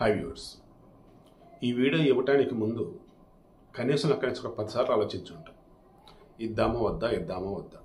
Hi viewers, ఈ video ఇవ్వటానికి ముందు కనీసం అక్కడి నుంచి ఒక 10 సార్లు ఆలోచించుంటాం. ఇద్దామో వద్దా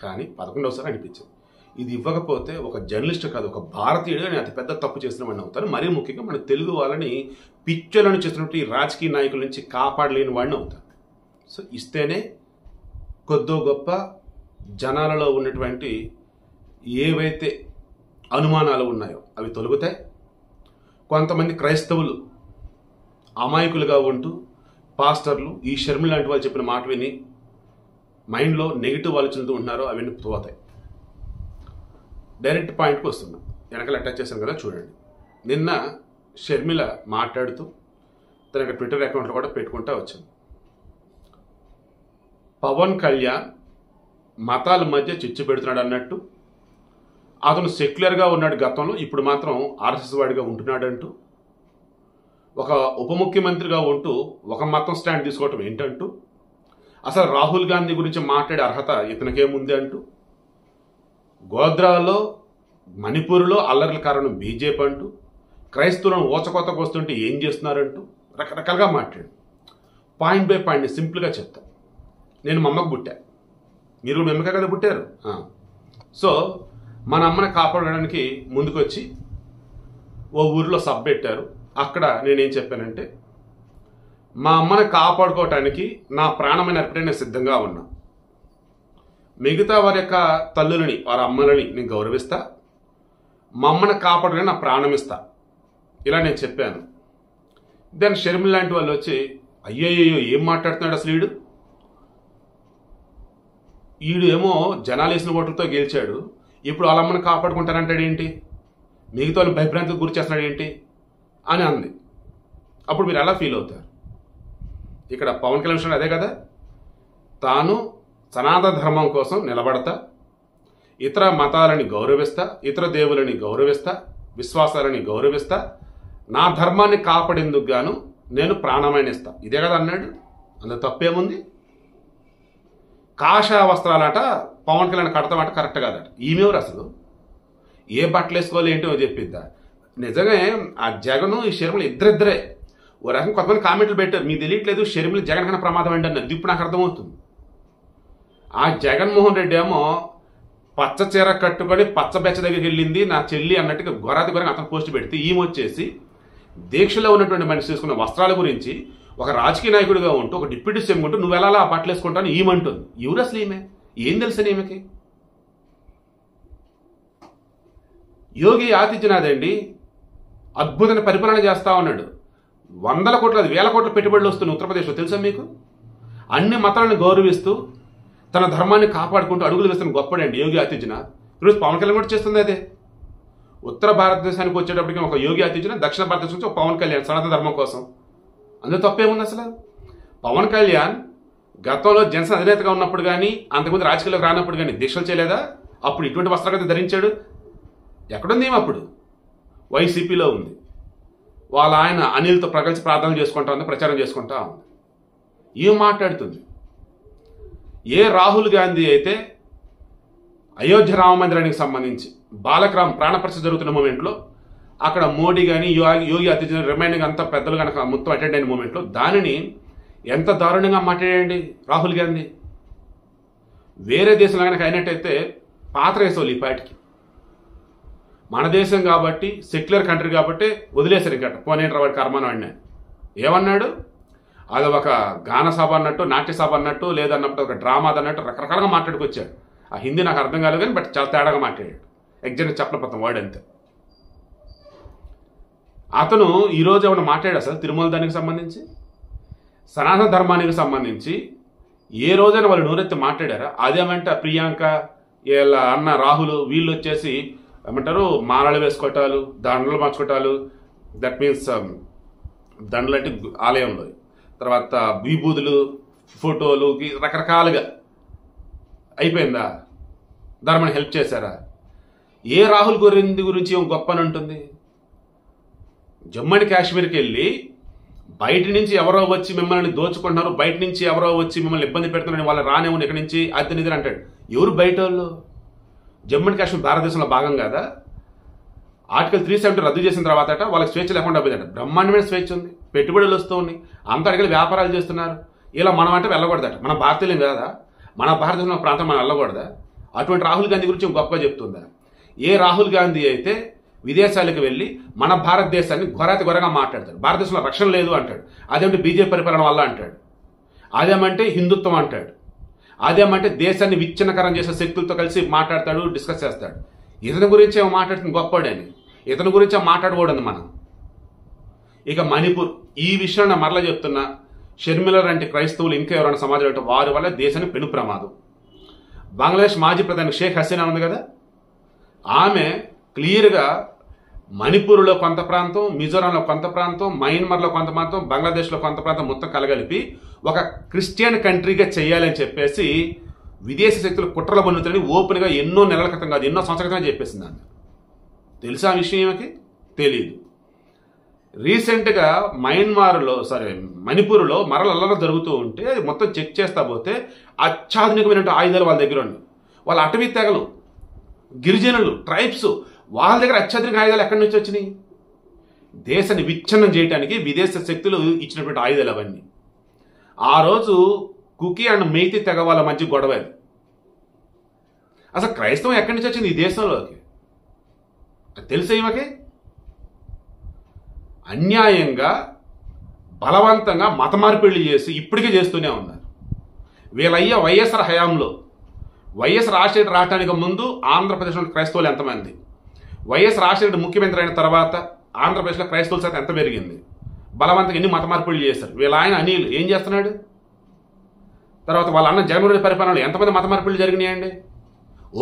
కానీ 11వసారి అనిపించింది. ఇది ఇవ్వకపోతే ఒక జర్నలిస్ట్ కాదు, ఒక భారతీయుడు అని అతిపెద్ద తప్పు చేసిన వాడిని అవుతారు. మరీ ముఖ్యంగా మన తెలుగు వాళ్ళని పిచ్చలను చేస్తున్నట్టు ఈ రాజకీయ నాయకుల నుంచి కాపాడలేని వాడిని అవుతారు. సో ఇస్తేనే కొద్దో గొప్ప జనాలలో ఉన్నటువంటి ఏవైతే అనుమానాలు ఉన్నాయో అవి తొలగుతాయి. కొంతమంది క్రైస్తవులు అమాయకులుగా ఉంటూ పాస్టర్లు ఈ షర్మిల లాంటి వాళ్ళు చెప్పిన మాట విని మైండ్లో నెగిటివ్ ఆలోచనలు ఉంటున్నారో అవన్నీ పోతాయి. డైరెక్ట్ పాయింట్కి వస్తున్నాం. వెనకాల అటాచ్ చేశాను కదా, చూడండి. నిన్న షర్మిల మాట్లాడుతూ తన యొక్క ట్విట్టర్ అకౌంట్లో కూడా పెట్టుకుంటా వచ్చింది. పవన్ కళ్యాణ్ మతాల మధ్య చిచ్చు పెడుతున్నాడు అన్నట్టు, అతను సెక్యులర్గా ఉన్నాడు గతంలో, ఇప్పుడు మాత్రం ఆర్ఎస్ఎస్ వాడిగా ఉంటున్నాడంటూ, ఒక ఉప ముఖ్యమంత్రిగా ఉంటూ ఒక మతం స్టాండ్ తీసుకోవటం ఏంటంటూ, అసలు రాహుల్ గాంధీ గురించి మాట్లాడే అర్హత ఇతనికేముంది అంటూ, గోధ్రాలో మణిపూర్లో అల్లర్ల కారణం బీజేపీ అంటూ, క్రైస్తవులను ఓచకోతకు వస్తుంటే ఏం చేస్తున్నారంటూ రకరకాలుగా మాట్లాడు. పాయింట్ బై పాయింట్ సింపుల్గా చెప్తా. నేను మా అమ్మకు పుట్టా, మీరు కూడా మెమ్మకే కదా పుట్టారు. సో మన అమ్మని కాపాడడానికి ముందుకొచ్చి ఓ ఊరిలో సబ్ పెట్టారు. అక్కడ నేనేం చెప్పానంటే, మా అమ్మని కాపాడుకోవటానికి నా ప్రాణమైన అర్పణ నేను సిద్ధంగా ఉన్నా. మిగతా వారి యొక్క తల్లులని, వారి అమ్మలని నేను గౌరవిస్తా, మా అమ్మని కాపాడడానికి నా ప్రాణం ఇస్తా, ఇలా నేను చెప్పాను. దెన్ షర్మిల లాంటి వాళ్ళు వచ్చి, అయ్యయ్యో ఏం మాట్లాడుతున్నాడు అసలు ఈడు ఏమో జనాలు వేసిన ఓట్లతో గెలిచాడు, ఇప్పుడు వాళ్ళ అమ్మని కాపాడుకుంటానంటాడు ఏంటి, మిగతా వాళ్ళు భయభ్రాంతికి గురి చేస్తున్నాడు ఏంటి అని అంది. అప్పుడు మీరు ఎలా ఫీల్ అవుతారు? ఇక్కడ పవన్ కళ్యాణ్ విషయంలో అదే కదా, తాను సనాతన ధర్మం కోసం నిలబడతా, ఇతర మతాలని గౌరవిస్తా, ఇతర దేవులని గౌరవిస్తా, విశ్వాసాలని గౌరవిస్తా, నా ధర్మాన్ని కాపాడేందుకు గాను నేను ప్రాణమైన ఇస్తా, ఇదే కదా అన్నాడు. అందులో తప్పేముంది? కాషాయ వస్త్రాలట పవన్ కళ్యాణ్ కడతామట కరెక్ట్ కాదట. ఈమెవరు అసలు? ఏ బట్టలు వేసుకోవాలి ఏంటో చెప్పిద్దా? నిజంగా ఆ జగన్ ఈ షర్మిల ఇద్దరిద్దరే ఓ రకం కొంతమంది కామెంట్లు పెట్టారు, మీకు తెలియట్లేదు షర్మిల జగన్ కన్నా ప్రమాదం ఏంటి అన్నది. ఇప్పుడు నాకు అర్థమవుతుంది. ఆ జగన్మోహన్ రెడ్డి ఏమో పచ్చ చీర కట్టుకొని పచ్చ బెచ్చ దగ్గరికి వెళ్ళింది నా చెల్లి అన్నట్టుగా గొరాది గొరగా అతను పోస్ట్ పెడితే, ఈమె వచ్చేసి దీక్షలో ఉన్నటువంటి మనిషి తీసుకున్న వస్త్రాల గురించి ఒక రాజకీయ నాయకుడిగా ఉంటూ ఒక డిప్యూటీ సీఎం ఉంటూ నువ్వు ఎలా ఆ బట్టలు వేసుకుంటాను ఈమంటుంది. ఎవరు అసలు ఈమె? ఏం తెలుసు ఈమెకి? యోగి ఆదిత్యనాథ్ అండి అద్భుతమైన పరిపాలన చేస్తా ఉన్నాడు. 100 కోట్ల 1000 కోట్ల పెట్టుబడులు వస్తున్నాయి ఉత్తరప్రదేశ్లో, తెలుసా మీకు? అన్ని మతాలను గౌరవిస్తూ తన ధర్మాన్ని కాపాడుకుంటూ అడుగులు వేస్తున్న గొప్పడండి యోగి ఆదిత్యనాథ్. ఈరోజు పవన్ కళ్యాణ్ కూడా చేస్తుంది అదే. ఉత్తర భారతదేశానికి వచ్చేటప్పటికి ఒక యోగి ఆదిత్యనాథ్, దక్షిణ భారతదేశం నుంచి ఒక పవన్ కళ్యాణ్ సనాతన ధర్మం కోసం. అందులో తప్పేముంది అసలు? పవన్ కళ్యాణ్ గతంలో జనసేన అధినేతగా ఉన్నప్పుడు కానీ, అంతకుముందు రాజకీయాలకు రానప్పుడు కానీ దీక్షలు చేయలేదా? అప్పుడు ఇటువంటి వస్త్రాలు ధరించాడు. ఎక్కడుంది ఏమి? అప్పుడు వైసీపీలో ఉంది. వాళ్ళ ఆయన అనిల్తో ప్రగల్చి ప్రార్థన చేసుకుంటా ఉంది, ప్రచారం చేసుకుంటా ఉంది. ఏం మాట్లాడుతుంది? ఏ రాహుల్ గాంధీ అయితే అయోధ్య రామ మందిరానికి సంబంధించి బాలకరామ్ ప్రాణప్రతిష్ఠ జరుగుతున్న మూమెంట్లో అక్కడ మోడీ కానీ యోగి ఆదిత్యనాథ్ రిమైనింగ్ అంతా పెద్దలు కనుక మొత్తం అటెండ్ అయిన మూమెంట్లో దానిని ఎంత దారుణంగా మాట్లాడండి రాహుల్ గాంధీ. వేరే దేశంలో కనుక అయినట్టయితే పాత్ర వేసేవాళ్ళు ఈ పాటికి. మన దేశం కాబట్టి, సెక్యులర్ కంట్రీ కాబట్టి వదిలేశారు. ఇక్కడ పోనేంట్రా వాడి కర్మను అడినా ఏమన్నాడు? అది ఒక గాన సభ అన్నట్టు, నాట్య సభ అన్నట్టు, లేదన్నప్పుడు ఒక డ్రామా అన్నట్టు రకరకాలుగా మాట్లాడుకొచ్చాడు. ఆ హిందీ నాకు అర్థం కాలేదు కానీ బట్ చాలా తేడాగా మాట్లాడాడు. ఎగ్జాక్ట్గా చెప్పలేకపోతాం వాడు అంతే. అతను ఈరోజు ఏమైనా మాట్లాడాడు అసలు తిరుమల దానికి సంబంధించి, సనాతన ధర్మానికి సంబంధించి ఏ రోజైనా వాళ్ళు నోరెత్తి మాట్లాడారా? అదేమంటే ప్రియాంక వీళ్ళ అన్న రాహుల్ వీళ్ళు వచ్చేసి ఏమంటారు మాలలు వేసుకోవటాలు, దండలు మార్చుకోవటాలు, దట్ మీన్స్ దండలు అంటే ఆలయంలో, తర్వాత విభూదులు, ఫోటోలు, రకరకాలుగా అయిపోయిందా? ధర్మాన్ని హెల్ప్ చేశారా? ఏ రాహుల్ గురించి ఏం గొప్ప అని ఉంటుంది? జమ్మూ అండ్ కాశ్మీర్కి వెళ్ళి బయట నుంచి ఎవరో వచ్చి మిమ్మల్ని దోచుకుంటున్నారు, బయట నుంచి ఎవరో వచ్చి మిమ్మల్ని ఇబ్బంది పెడుతున్నారని వాళ్ళు రానేమో ఇక్కడి నుంచి అద్దె నిధులు అంటాడు. ఎవరు బయట వాళ్ళు? జమ్మూ అండ్ కాశ్మీర్ భారతదేశంలో భాగం కదా. ఆర్టికల్ 370 రద్దు చేసిన తర్వాత వాళ్ళకి స్వేచ్ఛ లేకుండా పోయిందట. బ్రహ్మాండమైన స్వేచ్ఛ ఉంది, పెట్టుబడులు వస్తూ ఉన్నాయి, అంత అడిగి వ్యాపారాలు చేస్తున్నారు. ఇలా మనం అంటే వెళ్ళకూడదట. మన భారతీయులు కదా, మన భారతదేశంలో ప్రాంతం మనం వెళ్ళకూడదా? అటువంటి రాహుల్ గాంధీ గురించి గొప్పగా చెప్తుందా? ఏ రాహుల్ గాంధీ అయితే విదేశాలకు వెళ్ళి మన భారతదేశాన్ని గొరగా మాట్లాడతాడు, భారతదేశంలో రక్షణ లేదు అంటాడు, అదేమంటే బీజేపీ పరిపాలన వల్ల అంటాడు, అదేమంటే హిందుత్వం అంటాడు, అదేమంటే దేశాన్ని విచ్ఛిన్నకరం చేసే శక్తులతో కలిసి మాట్లాడతాడు, డిస్కస్ చేస్తాడు. ఇతని గురించి ఏమో మాట్లాడుతుంది గొప్పవాడని, ఇతని గురించి మాట్లాడకూడదు మనం. ఇక మణిపూర్, ఈ విషయం నేను మరలా చెప్తున్నా, షర్మిల లాంటి క్రైస్తవులు ఇంకా ఎవరైనా సమాజంలో వారి వల్ల దేశానికి పెను ప్రమాదం. బంగ్లాదేశ్ మాజీ ప్రధాని షేక్ హసీనా ఉంది కదా, ఆమె క్లియర్గా మణిపూర్లో కొంత ప్రాంతం, మిజోరాంలో కొంత ప్రాంతం, మయన్మార్లో కొంత ప్రాంతం, బంగ్లాదేశ్లో కొంత ప్రాంతం మొత్తం కలగలిపి ఒక క్రిస్టియన్ కంట్రీగా చేయాలని చెప్పేసి విదేశీ శక్తులు కుట్రల బన్నుతారని ఓపెన్గా ఎన్నో నెలల క్రితం కాదు, ఎన్నో సంవత్సరాల క్రితం చెప్పేసింది. ఆమె తెలుసా ఆ విషయం? ఏమకి తెలియదు. రీసెంట్గా మణిపూర్లో మరలల్లగా జరుగుతూ ఉంటే అది మొత్తం చెక్ చేస్తా పోతే అత్యాధునికమైన ఆయుధాలు వాళ్ళ దగ్గర ఉన్నాయి. వాళ్ళ అటవీ తెగలు, గిరిజనులు, ట్రైబ్స్, వాళ్ళ దగ్గర అత్యాధునిక ఆయుధాలు ఎక్కడి నుంచి వచ్చినాయి? దేశాన్ని విచ్ఛిన్నం చేయడానికి విదేశ శక్తులు ఇచ్చినటువంటి ఆయుధాలు అవన్నీ. ఆ రోజు కుకీ అండ్ మెయితీ తెగ వాళ్ళ మధ్య గొడవ. అసలు క్రైస్తవం ఎక్కడి నుంచి వచ్చింది ఈ దేశంలోకి? తెలుసా ఈమెకి? అన్యాయంగా బలవంతంగా మత మార్పిళ్ళు చేసి ఇప్పటికే చేస్తూనే ఉన్నారు. వీళ్ళయ్య వైఎస్ఆర్ హయాంలో, వైఎస్ రాజశేఖర్ రావడానికి ముందు ఆంధ్రప్రదేశ్లో క్రైస్తవులు ఎంతమంది, వైఎస్ రాజశేఖర్ ముఖ్యమంత్రి అయిన తర్వాత ఆంధ్రప్రదేశ్లో క్రైస్తవుల శాతం ఎంత పెరిగింది, బలవంతంగా ఎన్ని మత మార్పిళ్ళు చేశారు. వీళ్ళ ఆయన అనిల్ ఏం చేస్తున్నాడు? తర్వాత వాళ్ళ అన్న జగన్మోహన్ రెడ్డి పరిపాలనలో ఎంతమంది మత మార్పిళ్ళు జరిగినాయండి?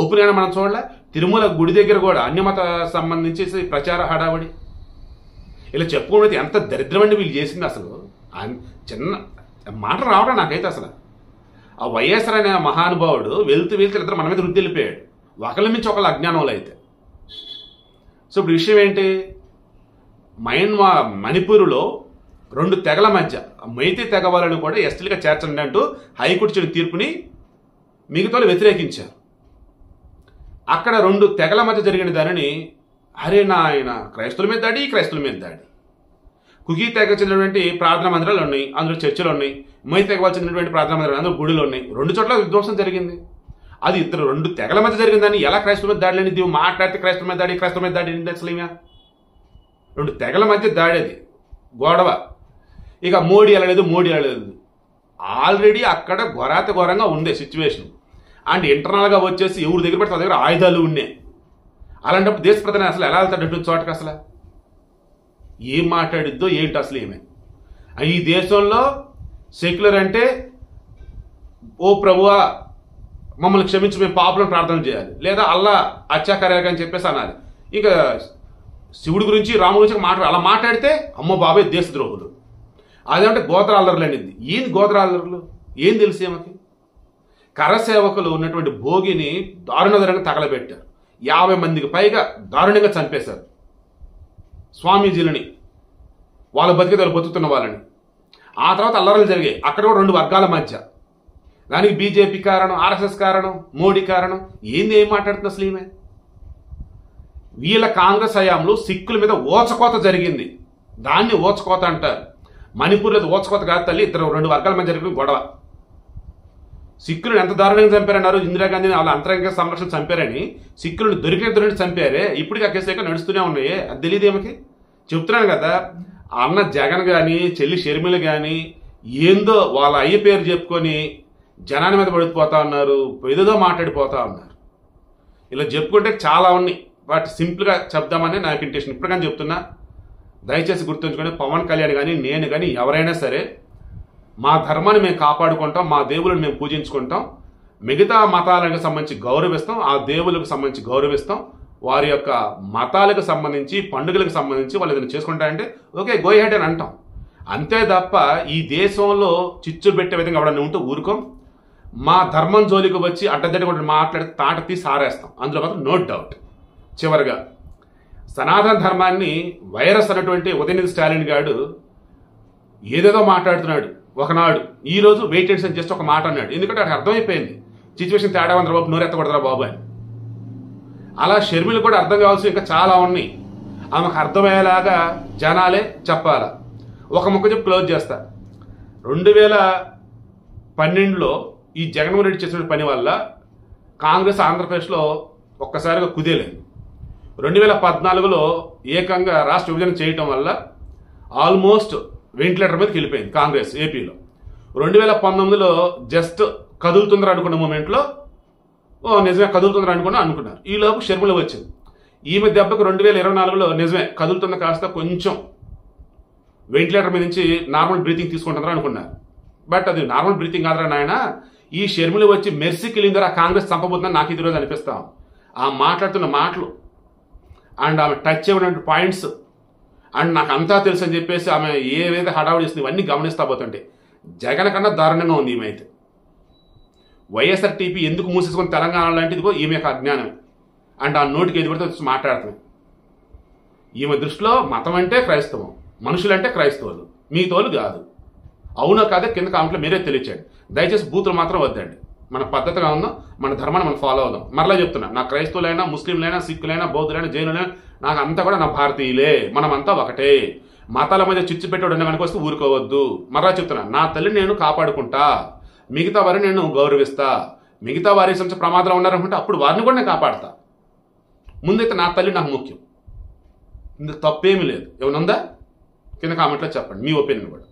ఓపెన్గా మనం చూడాల. తిరుమల గుడి దగ్గర కూడా అన్యమత సంబంధించి ప్రచార హడావడి. ఇలా చెప్పుకోవడం ఎంత దరిద్రమండి వీళ్ళు చేసింది. అసలు చిన్న మాట రావడం నాకైతే అసలు. ఆ వైఎస్ఆర్ అనే మహానుభావుడు వెళ్తూ ఇద్దరు మన మీద వృద్ధి వెళ్ళిపోయాడు, ఒకళ్ళ నుంచి ఒకళ్ళ అజ్ఞానంలో అయితే. సో ఇప్పుడు విషయం ఏంటి? మణిపూర్లో 2 తెగల మధ్య మైతీ తెగ వాళ్ళని కూడా ఎస్టీలుగా చేర్చండి అంటూ హైకోర్టు ఇచ్చిన తీర్పుని మిగతా వ్యతిరేకించారు. అక్కడ 2 తెగల మధ్య జరిగిన దానిని అరే నాయన, క్రైస్తవుల మీద దాడి, క్రైస్తవుల మీద దాడి. కుకీ తెగ చెందినటువంటి ప్రార్థనా మందిరాలు ఉన్నాయి, అందులో చర్చలు ఉన్నాయి. మైతీ తెగ వాళ్ళు చెందినటువంటి ప్రార్థనా మందిరాలు అందులో గుడులు ఉన్నాయి. 2 చోట్ల విధ్వంసం జరిగింది. అది 2 తెగల మధ్య జరిగిందని ఎలా క్రైస్తవుల మీద దాడి లేని మాట్లాడితే క్రైస్తవుల మీద దాడి అసలు ఏమా? 2 తెగల మధ్య దాడి, అది గొడవ. ఇక మోడీ వెళ్ళలేదు. ఆల్రెడీ అక్కడ ఘోరంగా ఉంది సిచ్యువేషన్. అండ్ ఇంటర్నల్గా వచ్చేసి ఎవరి దగ్గర పడితే దగ్గర ఆయుధాలు ఉన్నాయి. అలాంటప్పుడు దేశ ప్రధాని అసలు ఎలా వెళ్తాడు చోటకి? అసలు ఏం మాట్లాడిద్దో ఏంటి అసలు ఏమే? ఈ దేశంలో సెక్యులర్ అంటే ఓ ప్రభువా మమ్మల్ని క్షమించి మేము పాపులను ప్రార్థన చేయాలి, లేదా అల్లా అత్యాకార్యాలు అని చెప్పేసి అనాలి. ఇంకా శివుడి గురించి రాముడి గురించి అలా మాట్లాడితే అమ్మ బాబాయ్ దేశద్రోహులు. అదేంటే గోత్రాలర్లు అనేది. ఏంది గోత్రాలర్లు? ఏం తెలుసు ఏమకి? కరసేవకులు ఉన్నటువంటి భోగిని దారుణంగా తగలబెట్టారు. 50 మందికి పైగా దారుణంగా చంపేశారు స్వామీజీలని, వాళ్ళ బతికేదారు బతుకుతున్న వాళ్ళని. ఆ తర్వాత అల్లర్లు జరిగాయి. అక్కడ కూడా 2 వర్గాల మధ్య. దానికి బీజేపీ కారణం, ఆర్ఎస్ఎస్ కారణం, మోడీ కారణం. ఏం మాట్లాడుతుంది అసలు ఈమె? వీళ్ళ కాంగ్రెస్ హయాంలో సిక్కుల మీద ఓచకోత జరిగింది. దాన్ని ఓచకోత అంటారు. మణిపూర్లో ఓచకోత కాదు తల్లి, 2 వర్గాల మధ్య జరిగిన గొడవ. సిక్కులను ఎంత దారుణంగా చంపారన్నారు. ఇందిరాగాంధీని వాళ్ళ అంతరంగ సంరక్షణ చంపారని సిక్కులను దొరికిన చంపారే. ఇప్పటికీ ఆ కేసు నడుస్తూనే ఉన్నాయి. అది తెలియదు ఏమకి? చెప్తున్నాను కదా, అన్న జగన్ కానీ చెల్లి షర్మిల కానీ ఏందో వాళ్ళ అయ్య పేరు చెప్పుకొని జనాన్ని మీద పడిపోతా ఉన్నారు, ఏదో మాట్లాడిపోతా ఉన్నారు. ఇలా చెప్పుకుంటే చాలా ఉన్నాయి. వాటి సింపుల్గా చెప్దామని నాకు ఇంటెన్షన్. ఇప్పుడు కానీ చెప్తున్నా, దయచేసి గుర్తుంచుకొని పవన్ కళ్యాణ్ కానీ నేను కానీ ఎవరైనా సరే మా ధర్మాన్ని మేము కాపాడుకుంటాం, మా దేవుళ్ళని మేము పూజించుకుంటాం, మిగతా మతాలకు సంబంధించి గౌరవిస్తాం, ఆ దేవులకు సంబంధించి గౌరవిస్తాం, వారి యొక్క మతాలకు సంబంధించి పండుగలకు సంబంధించి వాళ్ళు ఏదైనా చేసుకుంటారంటే ఓకే గో హెడ్ అని అంటాం. అంతే తప్ప ఈ దేశంలో చిచ్చు పెట్టే విధంగా ఎవడన్నా ఉంటే ఊరుకోం. మా ధర్మం జోలికి వచ్చి అడ్డదిడ్డ కూడా మాట్లాడితే తాట తీసి ఆరేస్తాం, అందులో మాత్రం నో డౌట్. చివరిగా సనాతన ధర్మాన్ని వైరస్ అన్నటువంటి ఉదయనిధి స్టాలిన్ గారు ఏదేదో మాట్లాడుతున్నాడు ఒకనాడు. ఈ రోజు వెయిట్ అండ్ జస్ట్ ఒక మాట అన్నాడు. ఎందుకంటే అక్కడ అర్థమైపోయింది సిచ్యువేషన్ తేడా ఉంది బాబు, నోరెత్తకూడదురా బాబు అని. అలా షర్మిలు కూడా అర్థం కావాల్సి ఇంకా చాలా ఉన్నాయి. ఆమెకు అర్థమయ్యేలాగా జనాలే చెప్పాలా. ఒక ముక్క చెప్పి క్లోజ్ చేస్తా. 2012లో ఈ జగన్మోహన్ రెడ్డి చేసిన పని వల్ల కాంగ్రెస్ ఆంధ్రప్రదేశ్లో ఒక్కసారిగా కుదేలేదు. 2014లో ఏకంగా రాష్ట్ర విభజన చేయటం వల్ల ఆల్మోస్ట్ వెంటిలేటర్ మీదకి వెళ్ళిపోయింది కాంగ్రెస్ ఏపీలో. 2019లో జస్ట్ కదులుతుందని అనుకున్న మూమెంట్లో నిజమే కదులుతుందని అనుకున్నారు. ఈలోపు షర్మిల వచ్చింది. ఈమె దెబ్బకు 2024లో నిజమే కదులుతున్న కాస్త కొంచెం వెంటిలేటర్ మీద నుంచి నార్మల్ బ్రీతింగ్ తీసుకుంటుందని అనుకున్నారు. బట్ అది నార్మల్ బ్రీతింగ్ కాదురా నాయన, ఈ షర్మిల వచ్చి మెర్సీ కిలిందరా కాంగ్రెస్ చంపబోతుందని నాకు ఇది రోజు అనిపిస్తాం. ఆ మాట్లాడుతున్న మాటలు అండ్ ఆమె టచ్ అయినటువంటి పాయింట్స్ అండ్ నాకు అంతా తెలుసు అని చెప్పేసి ఆమె ఏవైతే హడావుడి చేస్తుంది ఇవన్నీ గమనిస్తా పోతుంటే జగన్ కన్నా దారుణంగా ఉంది ఈమె అయితే. వైఎస్ఆర్టీపీ ఎందుకు మూసేసుకుని తెలంగాణ లాంటిదిగో ఈమె యొక్క అజ్ఞానం అండ్ ఆ నోటికి ఎదుగుడితో మాట్లాడుతుంది. ఈమె దృష్టిలో మతం అంటే క్రైస్తవం, మనుషులంటే క్రైస్తవులు, మిగతాలు కాదు. అవునో కాదో కింద కామెంట్లో మీరే తెలియచేయండి. దయచేసి బూతులు మాత్రం వద్దండి. మన పద్ధతిగా ఉందాం, మన ధర్మాన్ని మనం ఫాలో అవుదాం. మరలా చెప్తున్నా, నా క్రైస్తవులైనా, ముస్లింలైనా, సిక్కులైనా, బౌద్ధులైనా, జైనులైనా నాకు అంతా కూడా నా భారతీయులే, మనమంతా ఒకటే. మతాల మధ్య చిచ్చు పెట్టాడు వెనక వస్తే ఊరుకోవద్దు. మరలా చెప్తున్నా, నా తల్లిని నేను కాపాడుకుంటా, మిగతా వారిని నేను గౌరవిస్తా. మిగతా వారి సంబంధించిన ప్రమాదాలు ఉన్నారనుకుంటే అప్పుడు వారిని కూడా నేను కాపాడతా. ముందైతే నా తల్లి నాకు ముఖ్యం. ఇందుకు తప్పేమీ లేదు. ఏమన్నా ఉందా కింద కామెంట్లో చెప్పండి మీ ఒపీనియన్ కూడా.